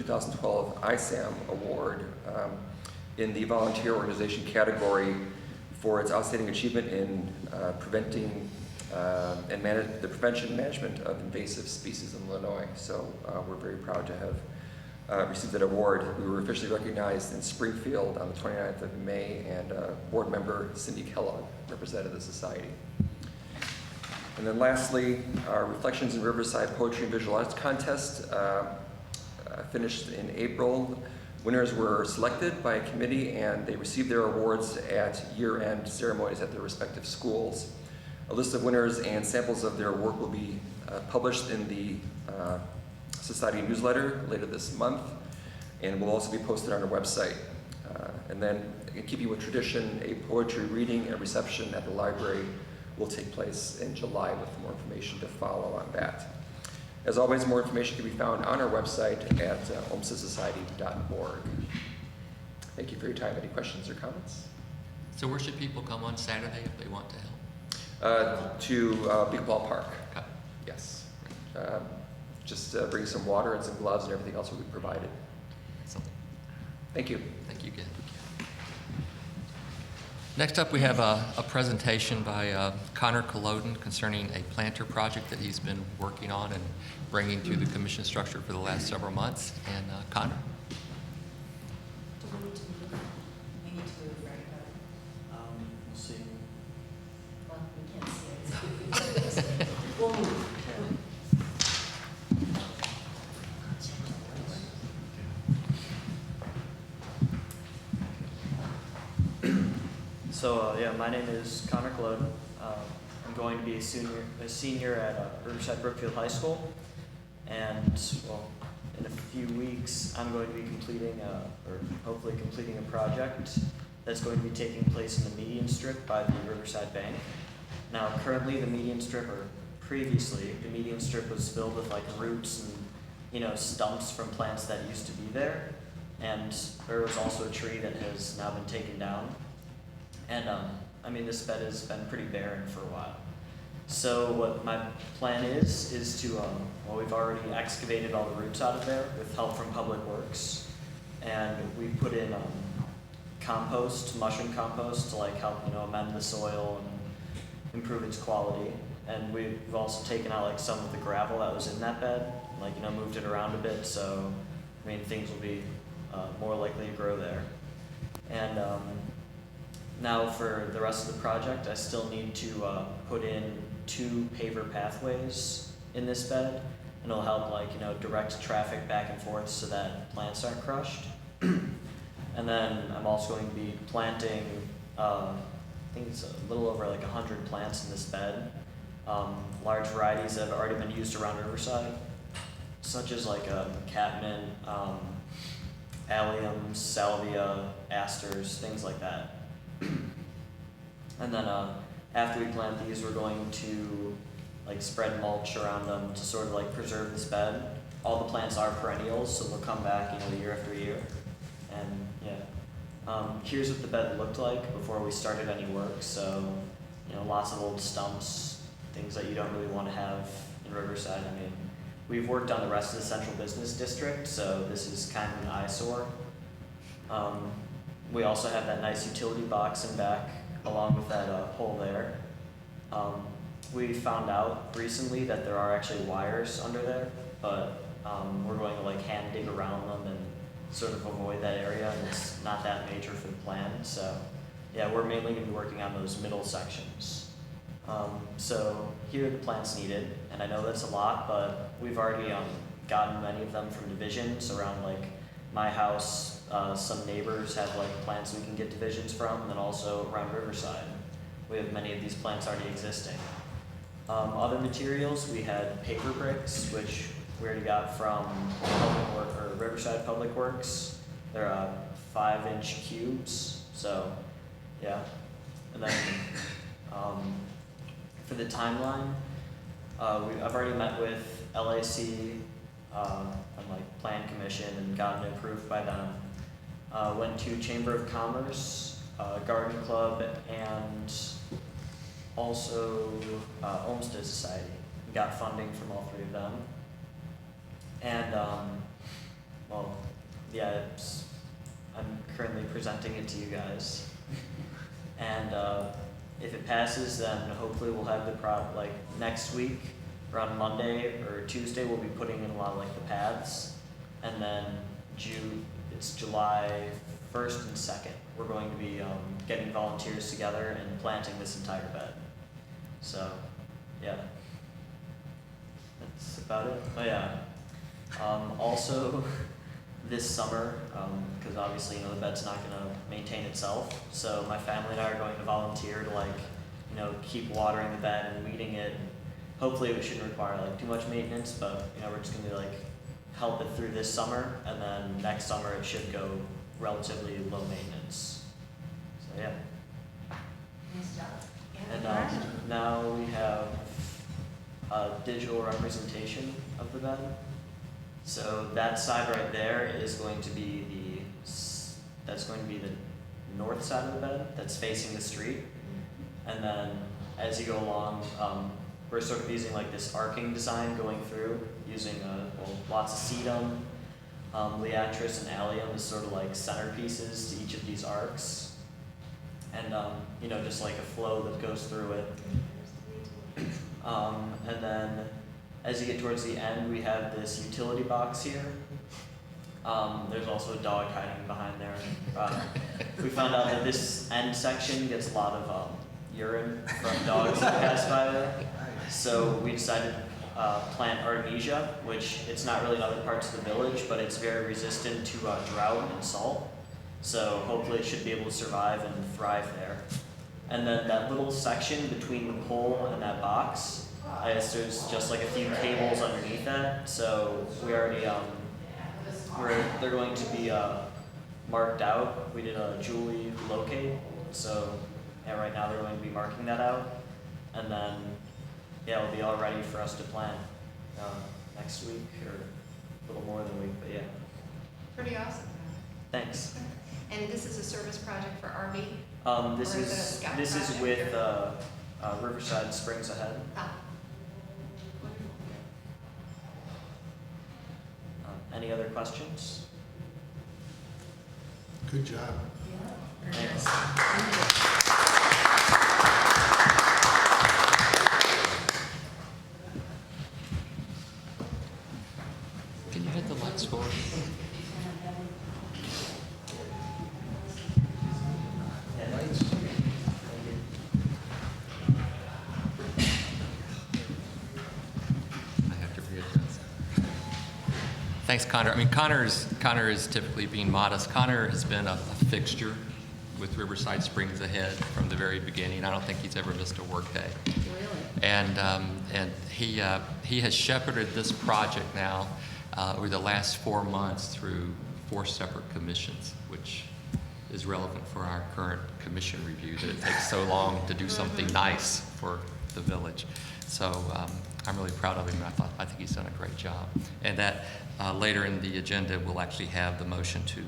2012 ISAM Award in the volunteer organization category for its outstanding achievement in preventing and the prevention and management of invasive species in Illinois. So we're very proud to have received that award. We were officially recognized in Springfield on the 29th of May, and board member Cindy Kellogg represented the society. And then lastly, our Reflections in Riverside Poetry and Visual Arts Contest finished in April. Winners were selected by a committee, and they received their awards at year-end ceremonies at their respective schools. A list of winners and samples of their work will be published in the Society newsletter later this month, and will also be posted on our website. And then, in keeping with tradition, a poetry reading and reception at the library will take place in July, with more information to follow on that. As always, more information can be found on our website at olmstedssociety.org. Thank you for your time. Any questions or comments? So where should people come on Saturday if they want to help? To Big Ball Park. Okay. Yes. Just bring some water and some gloves, and everything else will be provided. Excellent. Thank you. Thank you again. Next up, we have a presentation by Connor Culloden concerning a planter project that he's been working on and bringing through the commission structure for the last several months. And Connor? Do we need to move? We need to move, right? We'll see. Well, we can't see it. We'll move. So yeah, my name is Connor Culloden. I'm going to be a senior at Riverside Brookfield High School, and well, in a few weeks I'm going to be completing or hopefully completing a project that's going to be taking place in the median strip by the Riverside Bank. Now, currently the median strip, or previously the median strip, was filled with like roots and stumps from plants that used to be there, and there was also a tree that has now been taken down. And this bed has been pretty barren for a while. So what my plan is to, we've already excavated all the roots out of there with help from Public Works. And we put in compost, mushroom compost, to like help, amend the soil and improve its quality. And we've also taken out like some of the gravel that was in that bed, moved it around a bit, so things will be more likely to grow there. And now for the rest of the project, I still need to put in 2 paver pathways in this bed, and it'll help direct traffic back and forth so that plants aren't crushed. And then I'm also going to be planting, I think it's a little over 100 plants in this bed. Large varieties that have already been used around Riverside, such as catmint, alliums, salvia, asters, things like that. And then after we plant these, we're going to spread mulch around them to sort of preserve this bed. All the plants are perennials, so they'll come back year after year. And yeah, here's what the bed looked like before we started any work. So lots of old stumps, things that you don't really want to have in Riverside. We've worked on the rest of the central business district, so this is kind of an eyesore. We also have that nice utility box in back, along with that pole there. We found out recently that there are actually wires under there, but we're going to hand dig around them and sort of avoid that area, and it's not that major for the plan. So yeah, we're mainly going to be working on those middle sections. So here are the plants needed, and I know that's a lot, but we've already gotten many of them from divisions around my house. Some neighbors have plants we can get divisions from, and then also around Riverside. We have many of these plants already existing. Other materials, we had paper bricks, which we already got from Riverside Public Works. They're 5-inch cubes, so yeah. And then for the timeline, I've already met with LAC and Plan Commission and gotten it approved by them. Went to Chamber of Commerce, Garden Club, and also Olmsted Society. We got funding from all 3 of them. And I'm currently presenting it to you guys. And if it passes, then hopefully we'll have the like next week, around Monday or Tuesday, we'll be putting in a lot of like the paths. And then it's July 1st and 2nd. We're going to be getting volunteers together and planting this entire bed. So, yeah. That's about it. Oh yeah. Also, this summer, because obviously the bed's not going to maintain itself, so my family and I are going to volunteer to keep watering the bed and weeding it. And hopefully it shouldn't require too much maintenance, but we're just going to help it through this summer, and then next summer it should go relatively low maintenance. So yeah. Nice job. And now we have a digital representation of the bed. So that side right there is going to be the north side of the bed that's facing the street. And then as you go along, we're sort of using this arcing design going through, using lots of sedum, liatris, and allium as sort of centerpieces to each of these arcs. And just a flow that goes through it. And then as you get towards the end, we have this utility box here. There's also a dog hiding behind there. We found out that this end section gets a lot of urine from dogs that pass by there. So we decided to plant Artemisia, which it's not really in other parts of the village, but it's very resistant to drought and salt. So hopefully it should be able to survive and thrive there. And then that little section between the pole and that box, there's just a few cables underneath that. So we already, they're going to be marked out. We did a Julie locate. So right now they're going to be marking that out. And then, it'll be all ready for us to plant next week or a little more than a week, but yeah. Pretty awesome. Thanks. And this is a service project for RV? This Or is it a scout is project? with Riverside Springs Ahead. Ah. Any other questions? Good job. Thanks. Can you hit the lights for us? I have to readjust. Thanks, Connor. I mean, Connor is typically being modest. Connor has been a fixture with Riverside Springs Ahead from the very beginning. I don't think he's ever missed a work day. Really? And he has shepherded this project now over the last 4 months through 4 separate commissions, which is relevant for our current commission review, that it takes so long to do something nice for the village. So I'm really proud of him. I think he's done a great job. And that later in the agenda, we'll actually have the motion to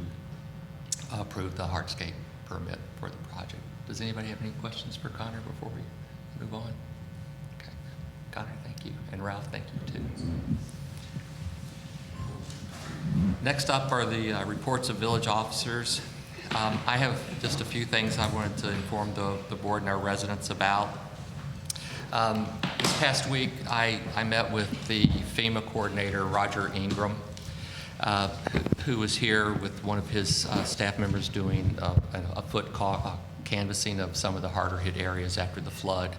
approve the hardscape permit for the project. Does anybody have any questions for Connor before we move on? Okay. Connor, thank you. And Ralph, thank you too. Next up are the reports of village officers. I have just a few things I wanted to inform the board and our residents about. This past week, I met with the FEMA coordinator, Roger Ingram, who was here with one of his staff members doing a foot canvassing of some of the harder hit areas after the flood.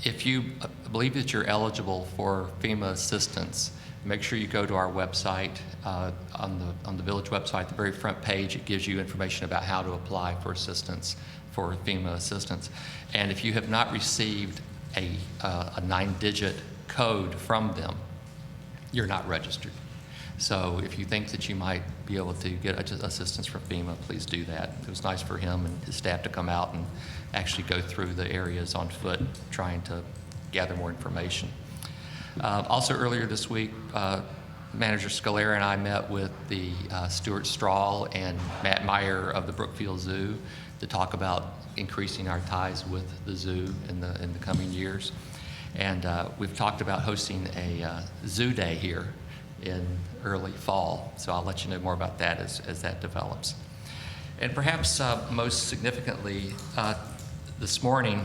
If you believe that you're eligible for FEMA assistance, make sure you go to our website. On the village website, the very front page, it gives you information about how to apply for assistance, for FEMA assistance. And if you have not received a 9-digit code from them, you're not registered. So if you think that you might be able to get assistance from FEMA, please do that. It was nice for him and his staff to come out and actually go through the areas on foot trying to gather more information. Also earlier this week, Manager Scalera and I met with the Stuart Strahl and Matt Meyer of the Brookfield Zoo to talk about increasing our ties with the zoo in the coming years. And we've talked about hosting a zoo day here in early fall. So I'll let you know more about that as that develops. And perhaps most significantly, this morning,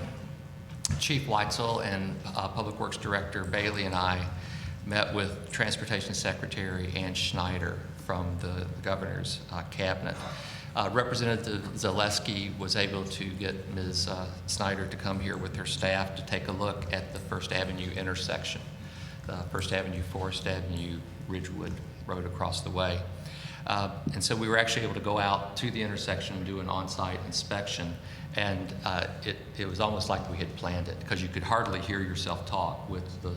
Chief Weitzel and Public Works Director Bailey and I met with Transportation Secretary Ann Schneider from the governor's cabinet. Representative Zaleski was able to get Ms. Snyder to come here with her staff to take a look at the First Avenue intersection, First Avenue, Forest Avenue, Ridgewood Road across the way. And so we were actually able to go out to the intersection and do an on-site inspection, and it was almost like we had planned it, because you could hardly hear yourself talk with the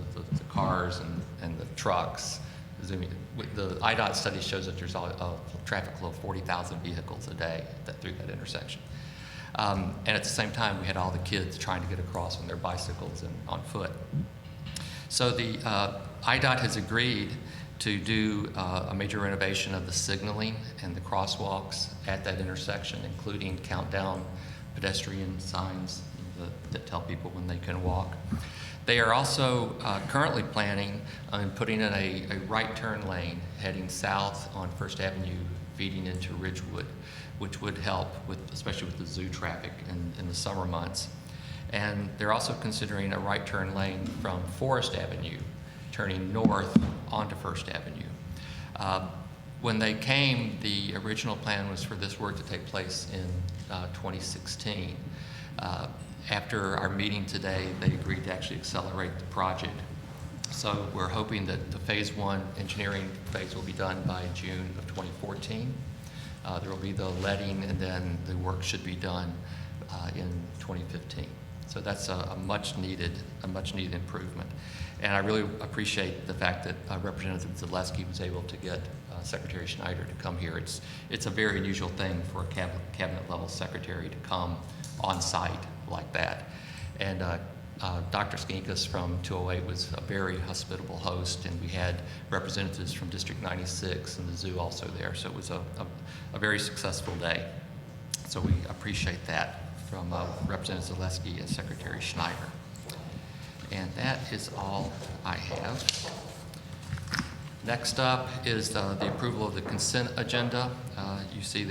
cars and the trucks. The IDOT study shows that there's a traffic flow of 40,000 vehicles a day through that intersection. And at the same time, we had all the kids trying to get across on their bicycles and on foot. So the IDOT has agreed to do a major renovation of the signaling and the crosswalks at that intersection, including countdown pedestrian signs that tell people when they can walk. They are also currently planning on putting in a right turn lane heading south on First Avenue, feeding into Ridgewood, which would help with, especially with the zoo traffic in the summer months. And they're also considering a right turn lane from Forest Avenue, turning north onto First Avenue. When they came, the original plan was for this work to take place in 2016. After our meeting today, they agreed to actually accelerate the project. So we're hoping that the phase 1 engineering phase will be done by June of 2014. There will be the letting, and then the work should be done in 2015. So that's a much needed improvement. And I really appreciate the fact that Representative Zaleski was able to get Secretary Schneider to come here. It's a very unusual thing for a cabinet level secretary to come on site like that. And Dr. Skinkas from 208 was a very hospitable host, and we had representatives from District 96 and the zoo also there. So it was a very successful day. So we appreciate that from Representative Zaleski and Secretary Schneider. And that is all I have. Next up is the approval of the consent agenda. You see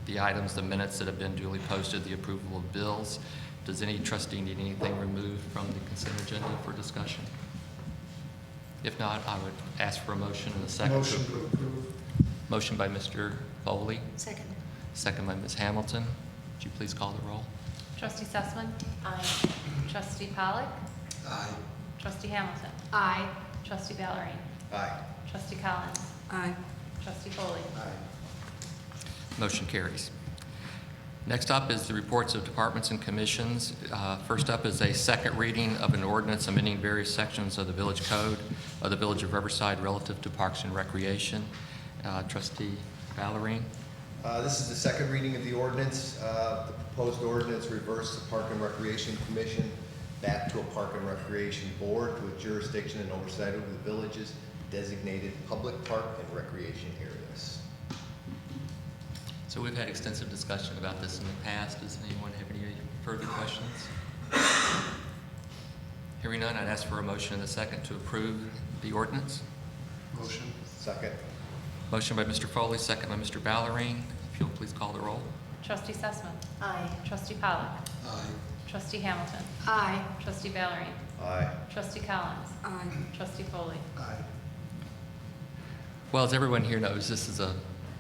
the items, the minutes that have been duly posted, the approval of bills. Does any trustee need anything removed from the consent agenda for discussion? If not, I would ask for a motion and a second. Motion to approve. Motion by Mr. Foley. Second. Second by Ms. Hamilton. Would you please call the roll? Trustee Sussman? Aye. Trustee Pollock? Aye. Trustee Hamilton? Aye. Trustee Ballerine? Aye. Trustee Collins? Aye. Trustee Foley? Aye. Motion carries. Next up is the reports of departments and commissions. First up is a second reading of an ordinance amending various sections of the village code of the Village of Riverside relative to Parks and Recreation. Trustee Ballerine. This is the second reading of the ordinance. The proposed ordinance reversed the Park and Recreation Commission back to a Park and Recreation Board with jurisdiction and oversight over the village's designated public park and recreation areas. So we've had extensive discussion about this in the past. Does anyone have any further questions? Hearing none, I'd ask for a motion and a second to approve the ordinance. Motion. Second. Motion by Mr. Foley, second by Mr. Ballerine. If you'll please call the roll. Trustee Sussman? Aye. Trustee Pollock? Aye. Trustee Hamilton? Aye. Trustee Ballerine? Aye. Trustee Collins? Aye. Trustee Foley? Aye. Well, as everyone here knows, this is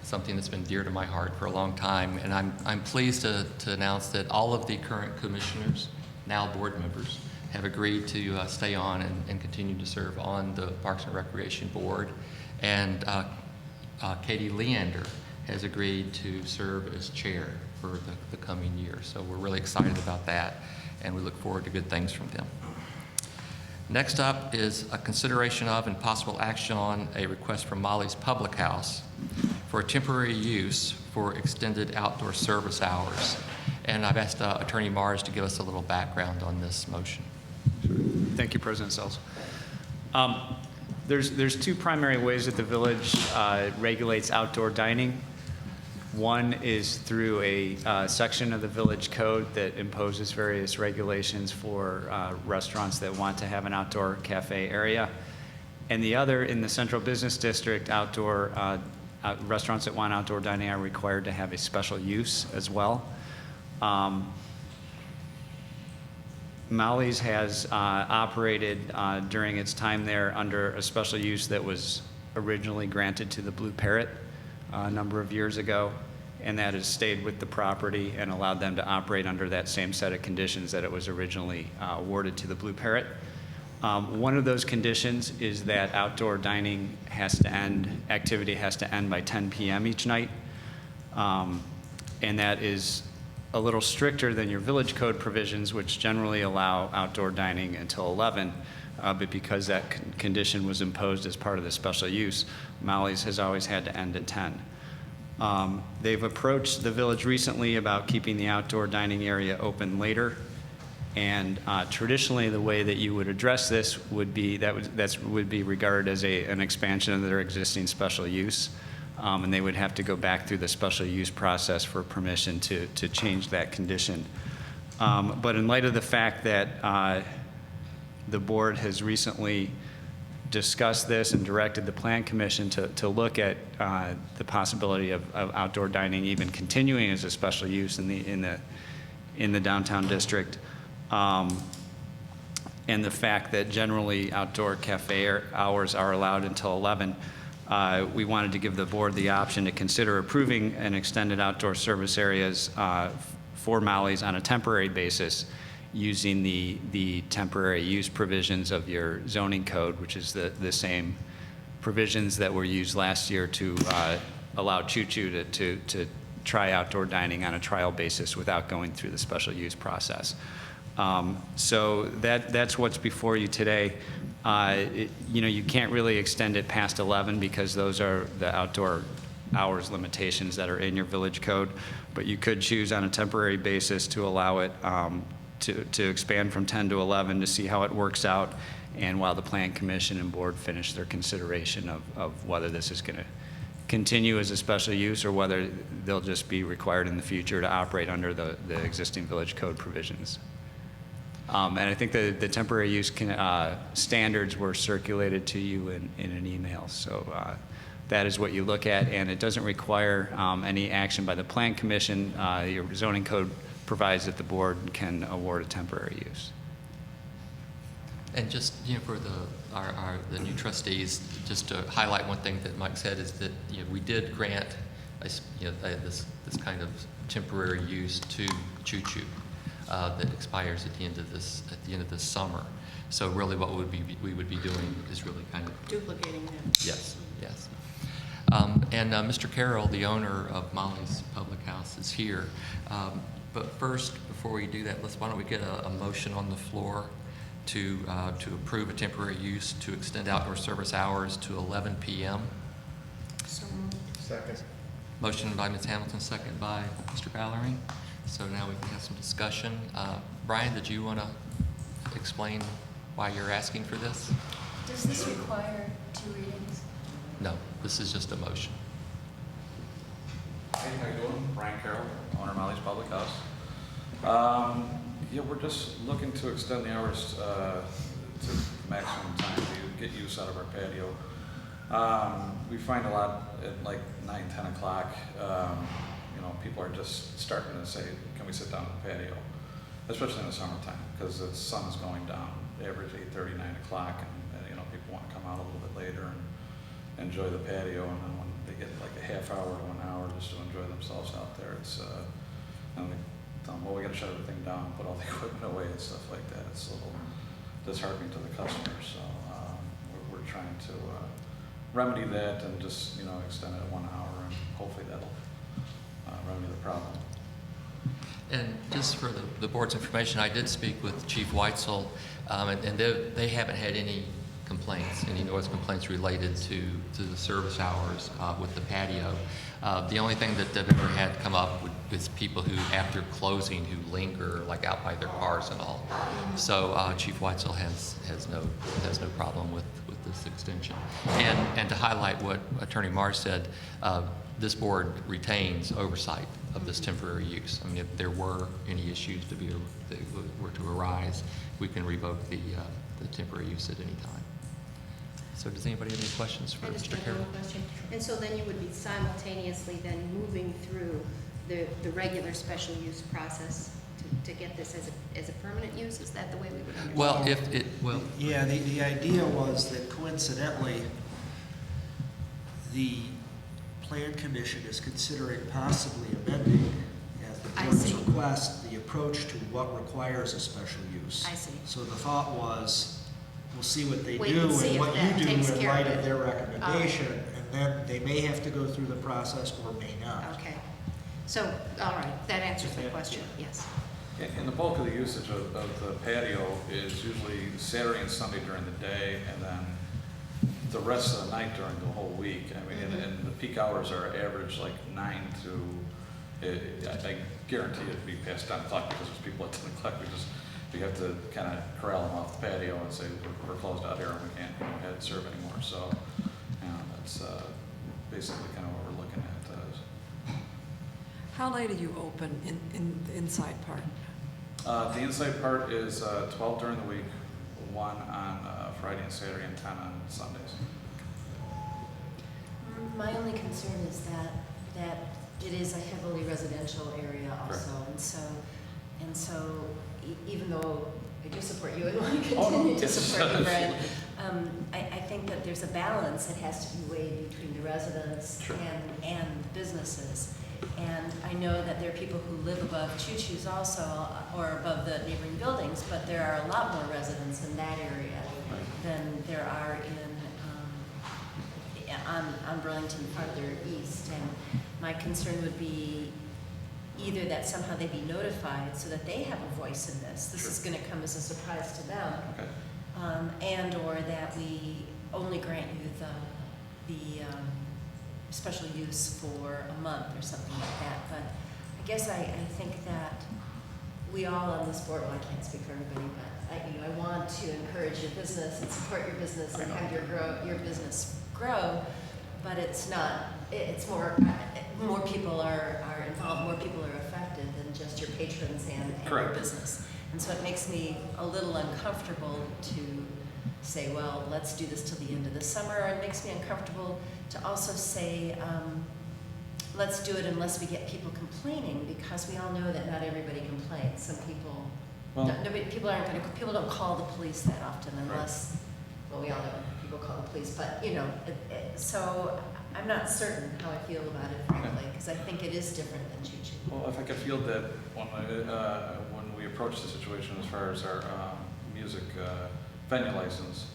something that's been dear to my heart for a long time, and I'm pleased to announce that all of the current commissioners, now board members, have agreed to stay on and continue to serve on the Parks and Recreation Board. And Katie Leander has agreed to serve as chair for the coming year. So we're really excited about that, and we look forward to good things from them. Next up is a consideration of and possible action on a request from Molly's Public House for temporary use for extended outdoor service hours. And I've asked Attorney Mars to give us a little background on this motion. Thank you, President Sells. There's two primary ways that the village regulates outdoor dining. One is through a section of the village code that imposes various regulations for restaurants that want to have an outdoor cafe area. And the other, in the Central Business District, outdoor restaurants that want outdoor dining are required to have a special use as well. Molly's has operated during its time there under a special use that was originally granted to the Blue Parrot a number of years ago, and that has stayed with the property and allowed them to operate under that same set of conditions that it was originally awarded to the Blue Parrot. One of those conditions is that outdoor dining activity has to end by 10 p.m. each night, and that is a little stricter than your village code provisions, which generally allow outdoor dining until 11, but because that condition was imposed as part of the special use, Molly's has always had to end at 10. They've approached the village recently about keeping the outdoor dining area open later, and traditionally the way that you would address this would be that would be regarded as an expansion of their existing special use. And they would have to go back through the special use process for permission to change that condition. But in light of the fact that the board has recently discussed this and directed the Plan Commission to look at the possibility of outdoor dining even continuing as a special use in the downtown district, and the fact that generally outdoor cafe hours are allowed until 11, we wanted to give the board the option to consider approving an extended outdoor service areas for Molly's on a temporary basis using the temporary use provisions of your zoning code, which is the same provisions that were used last year to allow Choo Choo to try outdoor dining on a trial basis without going through the special use process. So that's what's before you today. You can't really extend it past 11 because those are the outdoor hours limitations that are in your village code, but you could choose on a temporary basis to allow it to expand from 10 to 11 to see how it works out, and while the Plan Commission and board finish their consideration of whether this is going to continue as a special use or whether they'll just be required in the future to operate under the existing village code provisions. And I think the temporary use standards were circulated to you in an email. So that is what you look at, and it doesn't require any action by the Plan Commission. Your zoning code provides that the board can award a temporary use. And just, for the new trustees, just to highlight one thing that Mike said is that, we did grant, this kind of temporary use to Choo Choo. That expires at the end of this summer. So really, what we would be doing is really kind of Duplicating them. yes. And Mr. Carroll, the owner of Molly's Public House, is here. But first, before we do that, why don't we get a motion on the floor to approve a temporary use to extend outdoor service hours to 11 p.m. So moved. Second. Motion by Ms. Hamilton, second by Mr. Ballerini. So now we can have some discussion. Brian, did you want to explain why you're asking for this? Does this require 2 readings? No, this is just a motion. Hey, how you doing? Brian Carroll, owner of Molly's Public House. We're just looking to extend the hours to maximum time to get use out of our patio. We find a lot at like 9, 10 o'clock. People are just starting to say, can we sit down on the patio? Especially in the summertime, because the sun is going down, average 8:30, 9 o'clock, and people want to come out a little bit later and enjoy the patio, and then when they get like a half hour to 1 hour just to enjoy themselves out there, it's, and they tell them, well, we got to shut everything down, put all the equipment away and stuff like that. It's a little disheartening to the customers, so we're trying to remedy that and just, extend it 1 hour, and hopefully that'll remedy the problem. And just for the board's information, I did speak with Chief Weitzel, and they haven't had any noise complaints related to the service hours with the patio. The only thing that they've ever had come up is people who, after closing, who linger like out by their cars and all. So Chief Weitzel has no problem with this extension. And to highlight what Attorney Marsh said, this board retains oversight of this temporary use. I mean, if there were any issues that were to arise, we can revoke the temporary use at any time. So does anybody have any questions for I just Mr. have Carroll? one question. And so then you would be simultaneously then moving through the regular special use process to get this as a permanent use? Is that the way we would understand? Well, Well, yeah, the idea was that coincidentally, the Plan Commission is considering possibly amending, at the I board's see. request, the approach to what requires a special use. I see. So the thought was, we'll see what they Wait do and see and if what that you do takes in care light of of it. their recommendation, and then they may have to go through the process or may not. Okay. So, all right, that answers the question, yes. And the bulk of the usage of the patio is usually Saturday and Sunday during the day, and then the rest of the night during the whole week. I mean, and the peak hours are average like 9 to, I guarantee it'd be past 10 o'clock because there's people at 10 o'clock. We have to kind of corral them off the patio and say, we're closed out here and we can't, head and serve anymore. So, that's basically kind of what we're looking at. How late are you open in the inside part? The inside part is 12 during the week, 1 on Friday and Saturday, and 10 on Sundays. My only concern is that it is a heavily residential area also, and so even though I do support you and want to continue to support you, Brad, I think that there's a balance that has to be weighed between the residents and the businesses. And I know that there are people who live above Choo-Choo's also, or above the neighboring buildings, but there are a lot more residents in that area than there are on Burlington farther east. And my concern would be either that somehow they be notified so that they have a voice in this. This is going to come as a surprise to them. And or that we only grant you the special use for a month or something like that. But I guess I think that we all on this board, well, I can't speak for everybody, but I want to encourage your business and support your business and have your business grow. But it's more people are involved, more people are affected than just your patrons and your business. And so it makes me a little uncomfortable to say, well, let's do this till the end of the summer. Or it makes me uncomfortable to also say, let's do it unless we get people complaining, because we all know that not everybody complains. Some people, people don't call the police that often unless, well, we all know people call the police, but so I'm not certain how I feel about it, frankly, because I think it is different than Choo-Choo. Well, if I could field that when we approached the situation as far as our music venue license,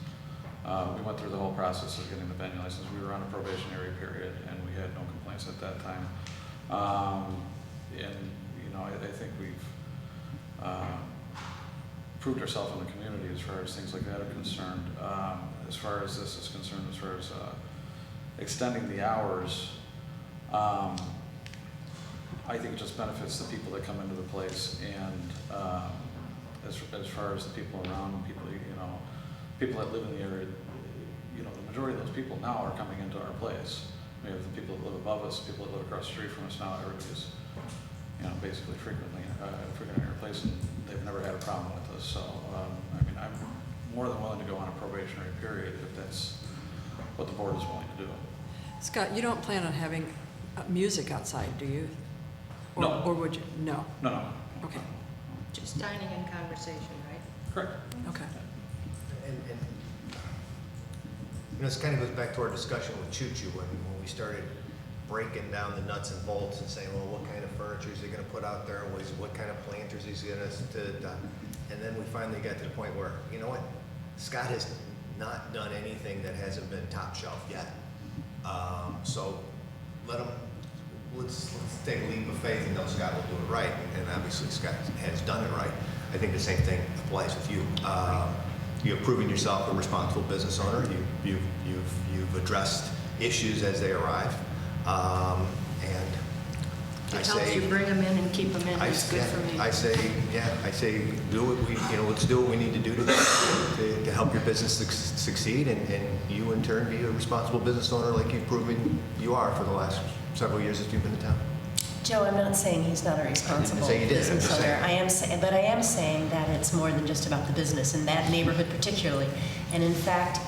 we went through the whole process of getting the venue license. We were on a probationary period, and we had no complaints at that time. I think we've proved ourselves in the community as far as things like that are concerned. As far as this is concerned, as far as extending the hours, I think it just benefits the people that come into the place, and as far as the people around, people that live in the area, the majority of those people now are coming into our place. We have the people that live above us, people that live across the street from us now. Everybody's, basically frequently in our place, and they've never had a problem with us. So, I'm more than willing to go on a probationary period if that's what the board is willing to do. Scott, you don't plan on having music outside, do you? No. Or would you? No. No. Okay. Just dining and conversation, right? Correct. Okay. And this kind of goes back to our discussion with Choo-Choo when we started breaking down the nuts and bolts and saying, well, what kind of furniture is he going to put out there? What kind of planters is he going to, and then we finally got to the point where, you know what? Scott has not done anything that hasn't been top shelf yet. So let's take a leap of faith and know Scott will do it right. And obviously Scott has done it right. I think the same thing applies with you. You've proven yourself a responsible business owner. You've addressed issues as they arrive. And It helps you bring them in and keep them in. It's good for me. I say do what let's do what we need to do to help your business succeed, and you in turn be a responsible business owner like you've proven you are for the last several years that you've been in town. Joe, I'm not saying he's not a responsible business owner. I am saying that it's more than just about the business in that neighborhood particularly. And in fact,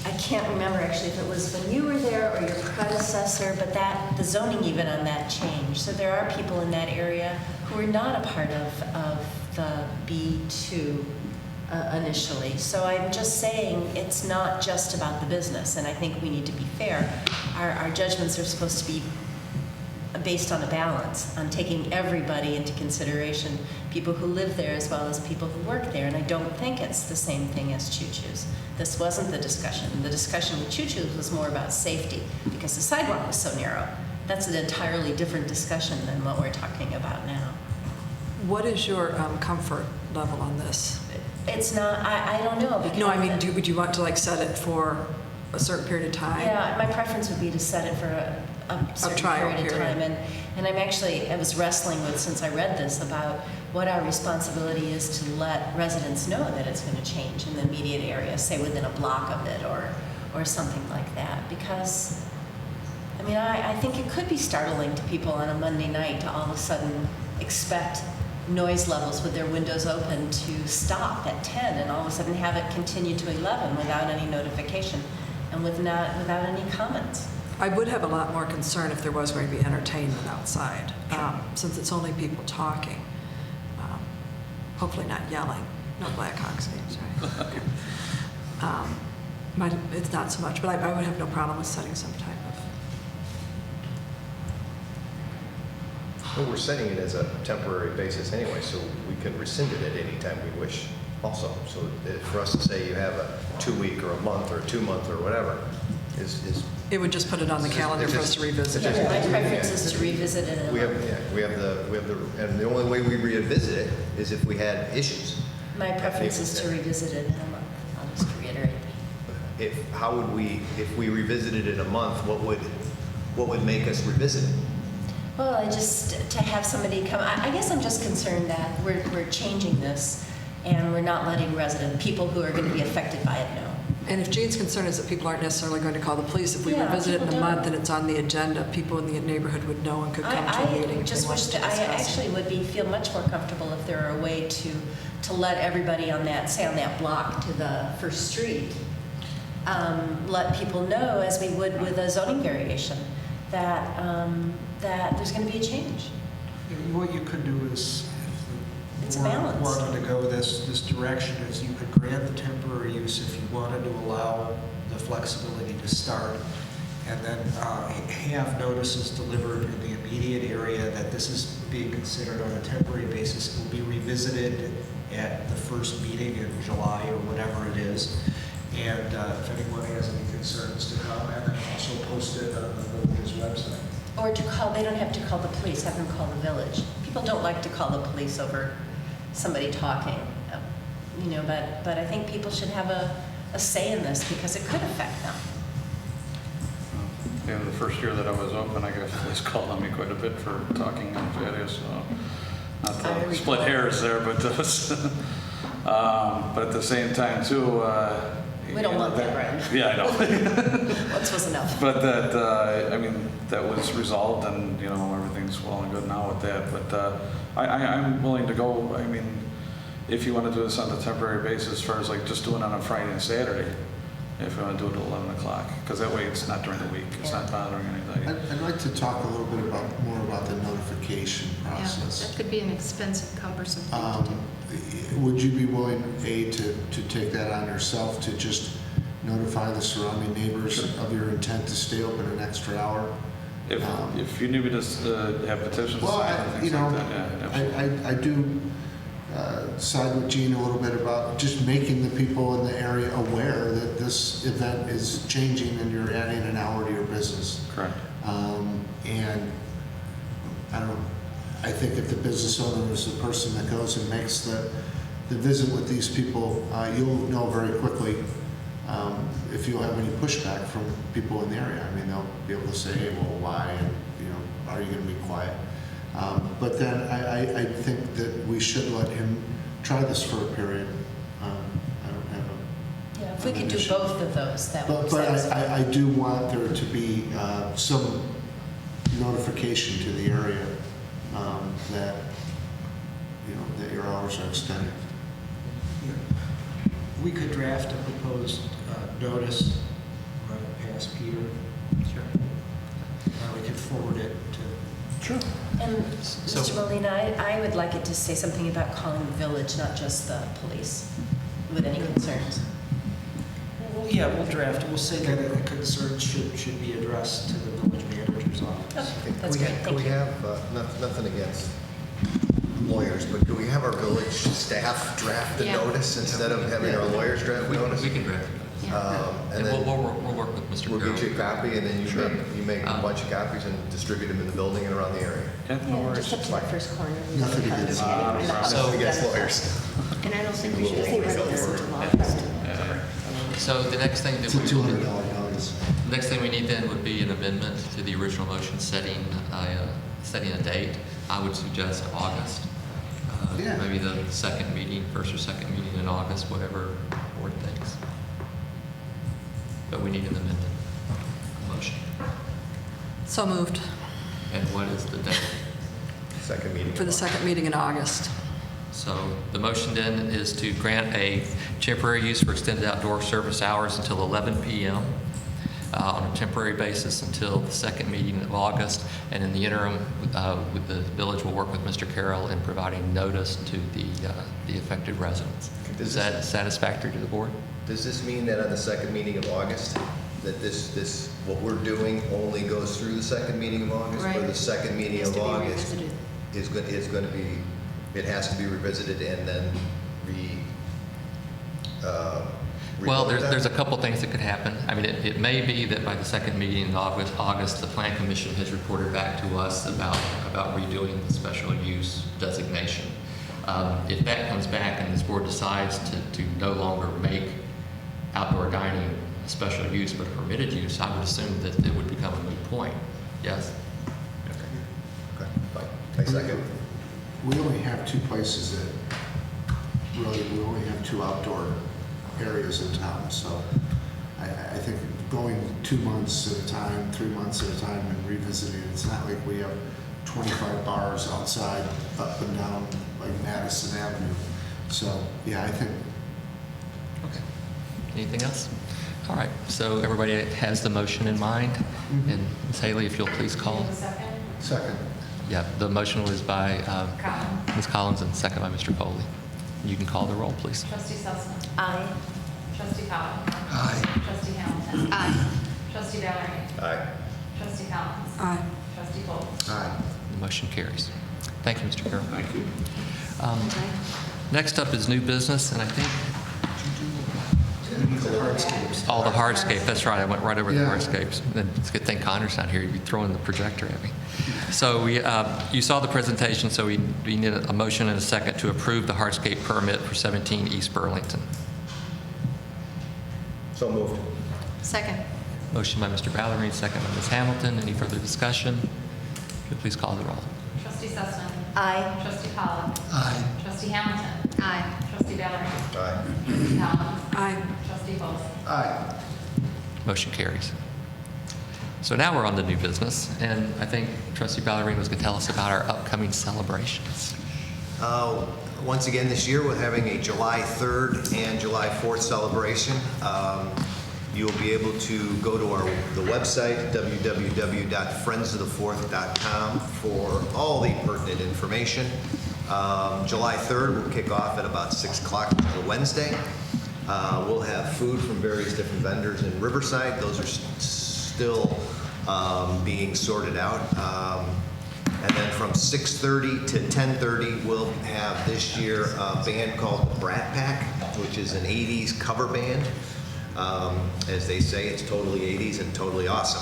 I can't remember actually if it was when you were there or your predecessor, but the zoning even on that changed. So there are people in that area who are not a part of the B2 initially. So I'm just saying it's not just about the business, and I think we need to be fair. Our judgments are supposed to be based on a balance, on taking everybody into consideration, people who live there as well as people who work there, and I don't think it's the same thing as choo-choos. This wasn't the discussion. The discussion with choo-choos was more about safety because the sidewalk was so narrow. That's an entirely different discussion than what we're talking about now. What is your comfort level on this? It's not, I don't know. Because No, I mean, would you want to like set it for a certain period of time? Yeah, my preference would be to set it for a certain trial period of time. And I was wrestling with, since I read this, about what our responsibility is to let residents know that it's going to change in the immediate area, say within a block of it or something like that. Because, I mean, I think it could be startling to people on a Monday night to all of a sudden expect noise levels with their windows open to stop at 10 and all of a sudden have it continue to 11 without any notification and without any comments. I would have a lot more concern if there was going to be entertainment outside, since it's only people talking. Hopefully not yelling. No Blackhawks games, right? It's not so much, but I would have no problem with setting some type of... Well, we're setting it as a temporary basis anyway, so we can rescind it at any time we wish also. So for us to say you have a 2-week or a month or a 2-month or whatever is It would just put it on the calendar for us to revisit it. My preference is to revisit it in a month. we have the and the only way we revisit it is if we had issues. My preference is to revisit it in a month. I'll just reiterate. If we revisited it in a month, what would make us revisit it? Well, to have somebody come, I guess I'm just concerned that we're changing this and we're not letting people who are going to be affected by it know. And if Jean's concern is that people aren't necessarily going to call the police, if we Yeah, revisit it in a people month don't. and it's on the agenda, people in the neighborhood would know and could come to a meeting. I just wish that I actually would feel much more comfortable if there were a way to let everybody on that, say on that block to the first street, let people know, as we would with a zoning variation, that there's going to be a change. What you could do is, It's if a the balance. board wanted to go this direction, is you could grant the temporary use if you wanted to allow the flexibility to start, and then have notices delivered in the immediate area that this is being considered on a temporary basis. It will be revisited at the first meeting in July or whatever it is. And if anyone has any concerns to comment, and also post it on the village's website. Or they don't have to call the police, have them call the village. People don't like to call the police over somebody talking, but I think people should have a say in this because it could affect them. Yeah, the first year that I was open, I got police called on me quite a bit for talking on patio, so not to split hairs there, but but at the same time too. We don't want that, Brian. Yeah, I know. Once was enough. But that was resolved, and everything's well and good now with that. But I'm willing to go. I mean, if you want to do this on a temporary basis, as far as like just doing it on a Friday and Saturday, if you want to do it at 11 o'clock, because that way it's not during the week. It's not bothering anybody. I'd like to talk a little bit more about the notification Yeah, process. that could be an expensive, cumbersome thing to do. Would you be willing, to take that on yourself, to just notify the surrounding neighbors of your intent to stay open an extra hour? If you need me to have petitions, Well, and things like that, yeah, absolutely. I do side with Gene a little bit about just making the people in the area aware that this event is changing and you're adding an hour to your business. Correct. And I don't know, I think if the business owner is the person that goes and makes the visit with these people, you'll know very quickly if you'll have any pushback from people in the area. I mean, they'll be able to say, hey, well, why? And, are you going to be quiet? But then I think that we should let him try this for a period. I don't have a... Yeah, if we could do both of those, that would be But satisfying. I do want there to be some notification to the area that, that your hours are extended. We could draft a proposed notice ask Peter. Sure. We can forward it to. Sure. And So- Mr. Molina, I would like it to say something about calling the village, not just the police, with any concerns. Well, yeah, we'll draft it. We'll say that a concern should be addressed to the village manager's office. Okay, that's great, Can thank we you. have, nothing against lawyers, but could we have our village staff draft the Yeah. notice instead of having our lawyers draft the notice? We can draft it. And And then we'll work with Mr. we'll get you a Carroll. copy, and then you make a bunch of copies and distribute them in the building and around the area. Yeah, no Yeah, worries. just up to that first corner. Nothing against So- Nothing against lawyers. And I don't think we should Little say voice right up this for- until August. So the next thing that It's a we $200 notice. the next thing we need then would be an amendment to the original motion setting a date. I would suggest August. Yeah. Maybe the second meeting, first or second meeting in August, whatever the board thinks. But we need an amendment motion. So moved And what is the date? Second meeting. for the second meeting in August. So the motion then is to grant a temporary use for extended outdoor service hours until 11 p.m. On a temporary basis until the second meeting of August. And in the interim, with the village will work with Mr. Carroll in providing notice to the affected residents. Is that satisfactory to the board? Does this mean that on the second meeting of August, that this, what we're doing only goes through the second meeting of August? Or Right. the second meeting Has of to be August revisited. is going to be, it has to be revisited and then Well, revoted there's a then? couple things that could happen. I mean, it may be that by the second meeting in August, the Plan Commission has reported back to us about redoing the special use designation. If that comes back and this board decides to no longer make outdoor dining a special use but a permitted use, I would assume that it would become a moot point. Yes? Okay, fine. I second. We only have two places that, really, we only have two outdoor areas in town, so I think going 2 months at a time, 3 months at a time and revisiting, it's not like we have 25 bars outside, up and down, like Madison Avenue. So, yeah, I think Okay. Anything else? All right, so everybody has the motion in mind. And Ms. Haley, if you'll please call. Second. second. Yeah, the motion was by Collins. Ms. Collins and second by Mr. Coley. You can call the roll, please. Trustee Sussman. Aye. Trustee Powell. Aye. Trustee Hamilton. Aye. Trustee Valerie. Aye. Trustee Collins. Aye. Trustee Bowles. Aye. The motion carries. Thank you, Mr. Carroll. Thank you. Next up is new business, and I think The hardscapes. all the hardscape, that's right, I went right over the Yeah. hardscapes. And it's a good thing Connor's not here, he'd be throwing the projector at me. So you saw the presentation, so we need a motion and a second to approve the hardscape permit for 17 East Burlington. So moved. Second. Motion by Mr. Ballerine, second by Ms. Hamilton. Any further discussion? Could you please call the roll? Trustee Sussman. Aye. Trustee Powell. Aye. Trustee Hamilton. Aye. Trustee Valerie. Aye. Trustee Collins. Aye. Trustee Bowles. Aye. Motion carries. So now we're on to new business, and I think Trustee Ballerine was going to tell us about our upcoming celebrations. Once again, this year, we're having a July 3rd and July 4th celebration. You'll be able to go to the website, www.friendsofthefourth.com, for all the pertinent information. July 3rd will kick off at about 6 o'clock on Wednesday. We'll have food from various different vendors in Riverside. Those are still being sorted out. And then from 6:30 to 10:30, we'll have this year a band called the Brat Pack, which is an 80s cover band. As they say, it's totally 80s and totally awesome.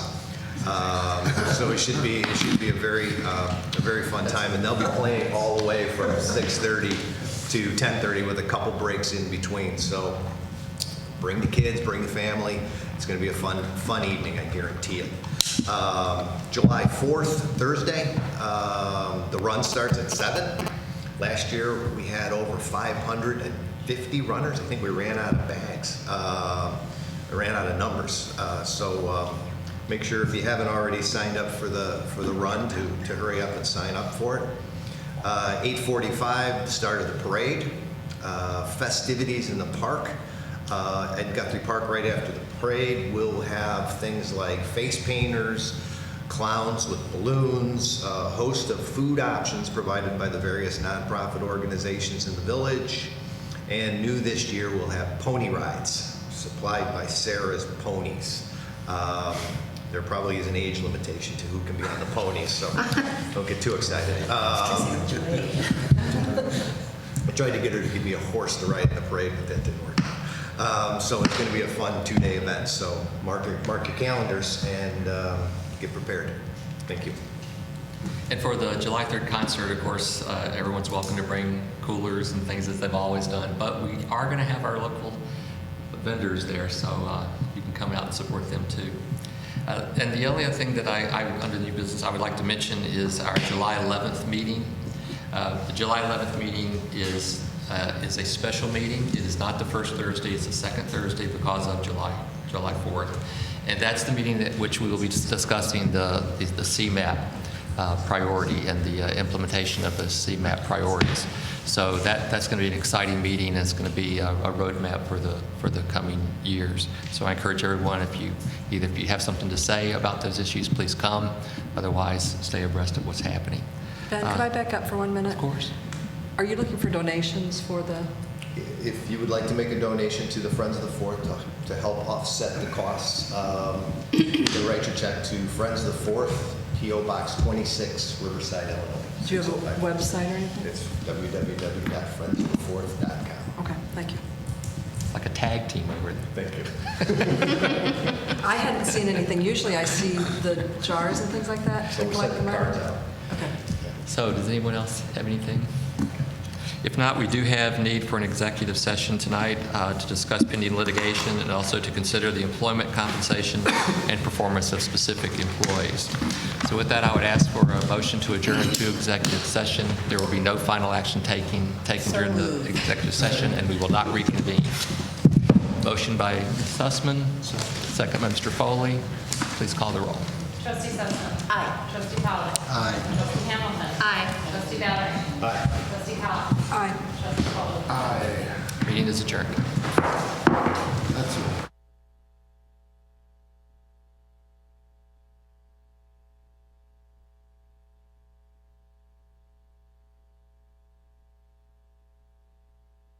So it should be a very fun time, and they'll be playing all the way from 6:30 to 10:30 with a couple breaks in between. So bring the kids, bring the family. It's going to be a fun evening, I guarantee it. July 4th, Thursday, the run starts at 7. Last year, we had over 550 runners. I think we ran out of bags. We ran out of numbers. So make sure, if you haven't already signed up for the run, to hurry up and sign up for it. 8:45, the start of the parade. Festivities in the park, at Guthrie Park right after the parade, we'll have things like face painters, clowns with balloons, a host of food options provided by the various nonprofit organizations in the village. And new this year, we'll have pony rides supplied by Sarah's Ponies. There probably is an age limitation to who can be on the ponies, so don't get too excited. I tried to get her to give me a horse to ride in the parade, but that didn't work. So it's going to be a fun 2-day event, so mark your calendars and get prepared. Thank you. And for the July 3rd concert, of course, everyone's welcome to bring coolers and things as they've always done, but we are going to have our local vendors there, so you can come out and support them too. And the only other thing that I under new business, I would like to mention is our July 11th meeting. The July 11th meeting is a special meeting. It is not the first Thursday, it's the second Thursday because of July 4th. And that's the meeting at which we will be discussing the CMAP priority and the implementation of the CMAP priorities. So that's going to be an exciting meeting, and it's going to be a roadmap for the coming years. So I encourage everyone, if you have something to say about those issues, please come. Otherwise, stay abreast of what's happening. Ben, could I back up for 1 minute? Of course. Are you looking for donations for the? If you would like to make a donation to the Friends of the Fourth to help offset the costs, you can write your check to Friends of the Fourth, P.O. Box 26, Riverside, Illinois. Do you have a website or anything? It's www.friendsofthefourth.com. Okay, thank you. Like a tag team over there. Thank you. I hadn't seen anything. Usually I see the jars and things like that. So we Like sent the them out. cards out. Okay. So does anyone else have anything? If not, we do have need for an executive session tonight to discuss pending litigation and also to consider the employment compensation and performance of specific employees. So with that, I would ask for a motion to adjourn to executive session. There will be no final action taken during the executive session, and we will not reconvene. Motion by Ms. Sussman, second by Mr. Foley. Please call the roll. Trustee Sussman. Aye. Trustee Pollak. Aye. Trustee Hamilton. Aye. Trustee Valerie. Aye. Trustee Collins. Aye. Trustee Foley. Aye. Meeting is adjourned. That's it.